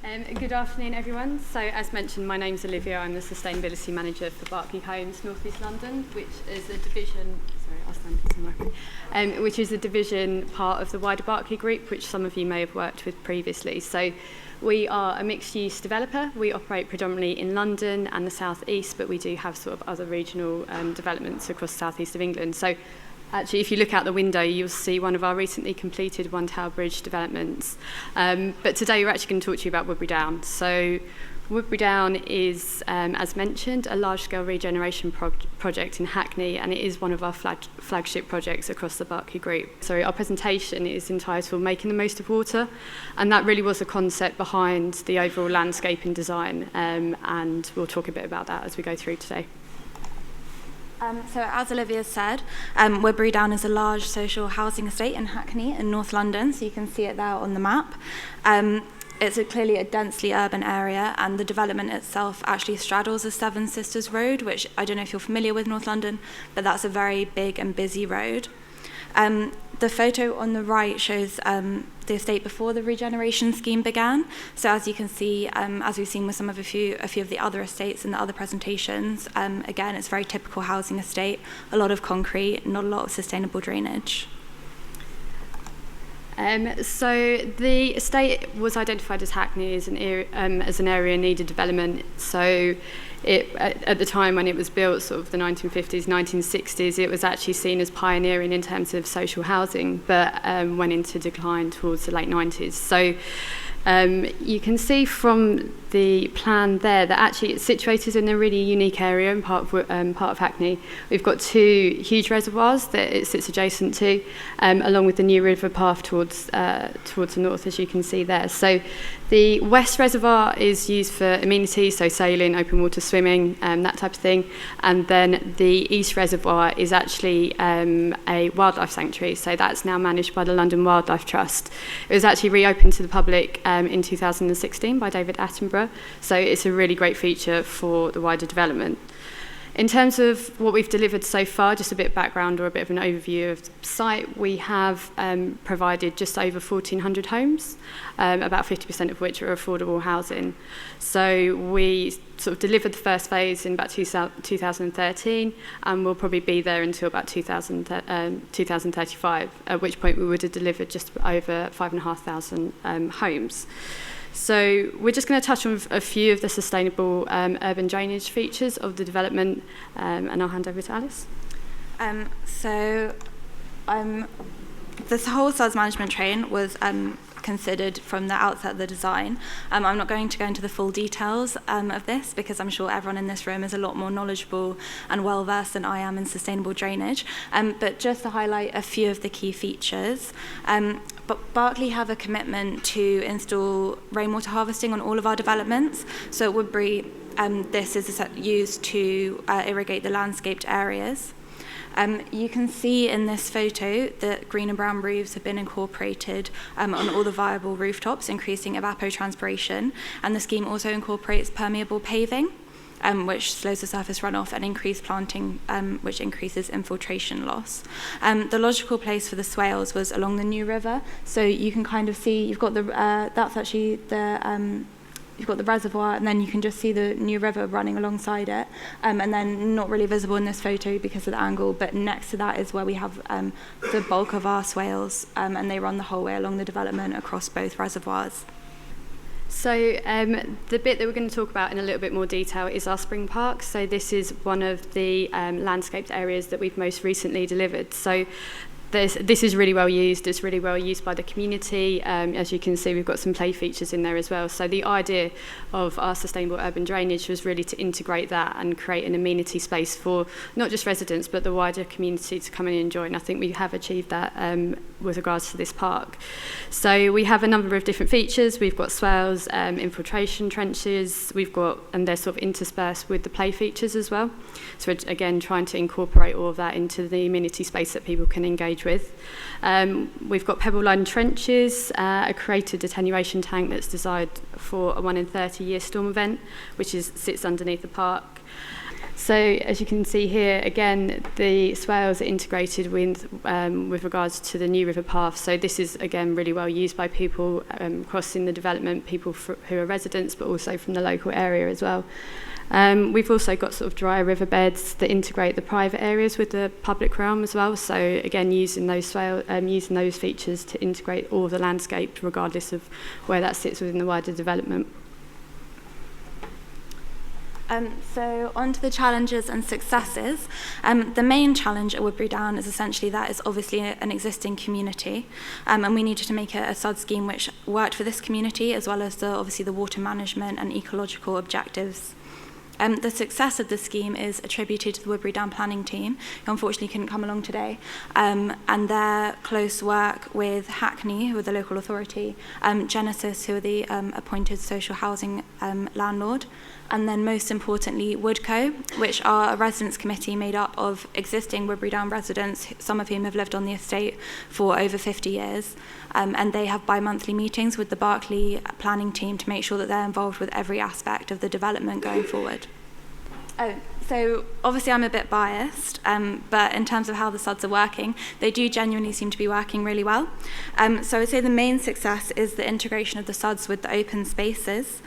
Good afternoon, everyone. So, as mentioned, my name's Olivia. I'm the Sustainability Manager for Berkeley Homes, North East London, which is a division. Sorry, I'll stand this microphone. Which is a division part of the wider Berkeley Group, which some of you may have worked with previously. So, we are a mixed-use developer. We operate predominantly in London and the South East, but we do have sort of other regional developments across the South East of England. So, actually, if you look out the window, you'll see one of our recently completed One Tower Bridge developments. But today we're actually going to talk to you about Woodberry Down. So Woodberry Down is, as mentioned, a large-scale regeneration project in Hackney, and it is one of our flagship projects across the Berkeley Group. So our presentation is entitled Making the Most of Water, and that really was the concept behind the overall landscape and design, and we'll talk a bit about that as we go through today. So as Olivia said, Woodberry Down is a large social housing estate in Hackney in North London, so you can see it there on the map. It's clearly a densely urban area, and the development itself actually straddles the Seven Sisters Road, which I don't know if you're familiar with North London, but that's a very big and busy road. The photo on the right shows the estate before the regeneration scheme began. So as you can see, as we've seen with some of a few of the other estates in the other presentations, again, it's a very typical housing estate, a lot of concrete, not a lot of sustainable drainage. So the estate was identified as Hackney as an area needed development. So at the time when it was built, sort of the 1950s, 1960s, it was actually seen as pioneering in terms of social housing, but went into decline towards the late 90s. So you can see from the plan there that actually it's situated in a really unique area and part of Hackney. We've got two huge reservoirs that it sits adjacent to, along with the New River path towards the north, as you can see there. So the West Reservoir is used for amenities, so sailing, open water swimming, that type of thing. And then the East Reservoir is actually a wildlife sanctuary, so that's now managed by the London Wildlife Trust. It was actually reopened to the public in 2016 by David Attenborough, so it's a really great feature for the wider development. In terms of what we've delivered so far, just a bit of background or a bit of an overview of the site, we have provided just over 1,400 homes, about 50% of which are affordable housing. So we sort of delivered the first phase in about 2013, and we'll probably be there until about 2035, at which point we would have delivered just over 5,500 homes. So we're just going to touch on a few of the sustainable urban drainage features of the development, and I'll hand over to Alice. This whole SUS management train was considered from the outset of the design. I'm not going to go into the full details of this because I'm sure everyone in this room is a lot more knowledgeable and well versed than I am in sustainable drainage, but just to highlight a few of the key features. But Berkeley have a commitment to install rainwater harvesting on all of our developments. So at Woodberry, this is used to irrigate the landscaped areas. You can see in this photo that green and brown roofs have been incorporated on all the viable rooftops, increasing evapotranspiration. And the scheme also incorporates permeable paving, which slows the surface runoff, and increased planting, which increases infiltration loss. The logical place for the swales was along the New River. So you can kind of see, you've got that's actually you've got the reservoir, and then you can just see the New River running alongside it, and then not really visible in this photo because of the angle, but next to that is where we have the bulk of our swales, and they run the whole way along the development across both reservoirs. So the bit that we're going to talk about in a little bit more detail is our spring park. So this is one of the landscaped areas that we've most recently delivered. So this is really well used. It's really well used by the community. As you can see, we've got some play features in there as well. So the idea of our sustainable urban drainage was really to integrate that and create an amenity space for not just residents, but the wider community to come and enjoy. And I think we have achieved that with regards to this park. So we have a number of different features. We've got swales, infiltration trenches. And they're sort of interspersed with the play features as well. So again, trying to incorporate all of that into the amenity space that people can engage with. We've got pebble-lined trenches, a created attenuation tank that's designed for a 1 in 30-year storm event, which sits underneath the park. So as you can see here, again, the swales are integrated with regards to the new river path. So this is, again, really well used by people crossing the development, people who are residents, but also from the local area as well. We've also got sort of dry riverbeds that integrate the private areas with the public realm as well. So again, using those features to integrate all the landscape, regardless of where that sits within the wider development. So on to the challenges and successes. The main challenge at Woodberry Down is essentially that it's obviously an existing community, and we needed to make a SUD scheme which worked for this community, as well as obviously the water management and ecological objectives. The success of the scheme is attributed to the Woodberry Down planning team, who unfortunately couldn't come along today, and their close work with Hackney, who are the local authority, Genesis, who are the appointed social housing landlord, and then most importantly Woodco, which are a residents committee made up of existing Woodberry Down residents, some of whom have lived on the estate for over 50 years, and they have bi-monthly meetings with the Berkeley planning team to make sure that they're involved with every aspect of the development going forward. So obviously I'm a bit biased, but in terms of how the SUDs are working, they do genuinely seem to be working really well. So I'd say the main success is the integration of the SUDs with the open spaces,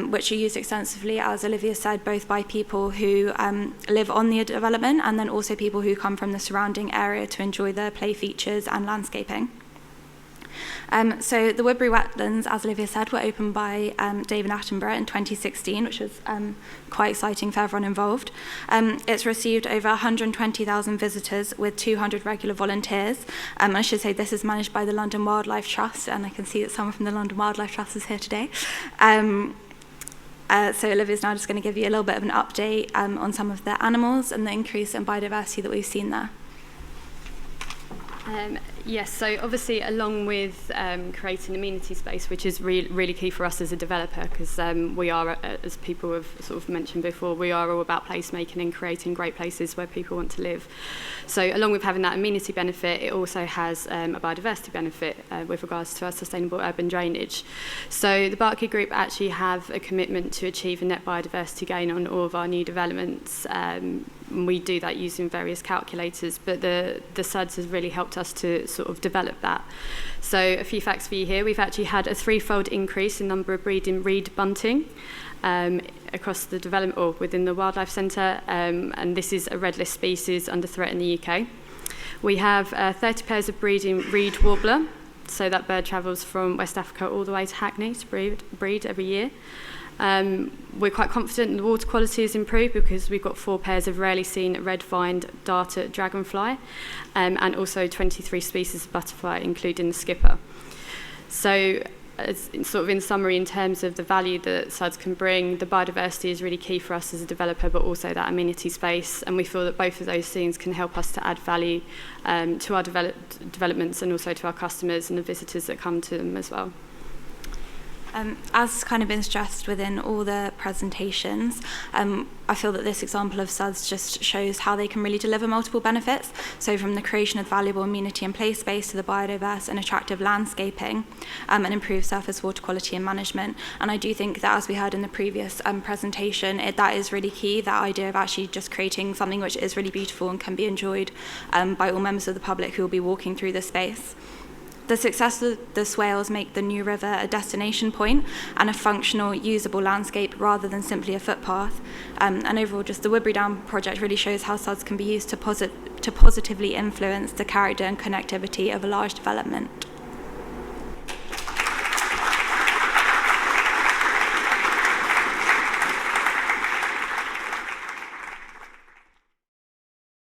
which are used extensively, as Olivia said, both by people who live on the development and then also people who come from the surrounding area to enjoy the play features and landscaping. So the Woodberry Wetlands, as Olivia said, were opened by David Attenborough in 2016, which was quite exciting for everyone involved. It's received over 120,000 visitors with 200 regular volunteers. I should say this is managed by the London Wildlife Trust, and I can see that someone from the London Wildlife Trust is here today. So Olivia's now just going to give you a little bit of an update on some of the animals and the increase in biodiversity that we've seen there. Yes, so obviously along with creating amenity space, which is really key for us as a developer, because we are, as people have sort of mentioned before, we are all about placemaking and creating great places where people want to live. So along with having that amenity benefit, it also has a biodiversity benefit with regards to our sustainable urban drainage. So the Berkeley Group actually have a commitment to achieve a net biodiversity gain on all of our new developments. We do that using various calculators, but the SUDs has really helped us to sort of develop that. So a few facts for you here. We've actually had a threefold increase in number of breeding reed bunting across the development or within the wildlife centre, and this is a red list species under threat in the UK. We have 30 pairs of breeding reed warbler, so that bird travels from West Africa all the way to Hackney to breed every year. We're quite confident the water quality is improved because we've got 4 pairs of rarely seen red-vined darter dragonfly, and also 23 species of butterfly, including the skipper. So, sort of in summary, in terms of the value that SUDs can bring, the biodiversity is really key for us as a developer, but also that amenity space, and we feel that both of those things can help us to add value to our developments and also to our customers and the visitors that come to them as well. As kind of been stressed within all the presentations, I feel that this example of SUDs just shows how they can really deliver multiple benefits. So from the creation of valuable amenity and play space to the biodiverse and attractive landscaping, and improved surface water quality and management. And I do think that, as we heard in the previous presentation, that is really key, that idea of actually just creating something which is really beautiful and can be enjoyed by all members of the public who will be walking through the space. The success of the swales make the new river a destination point and a functional, usable landscape rather than simply a footpath. And overall, just the Woodberry Down project really shows how SUDs can be used to positively influence the character and connectivity of a large development.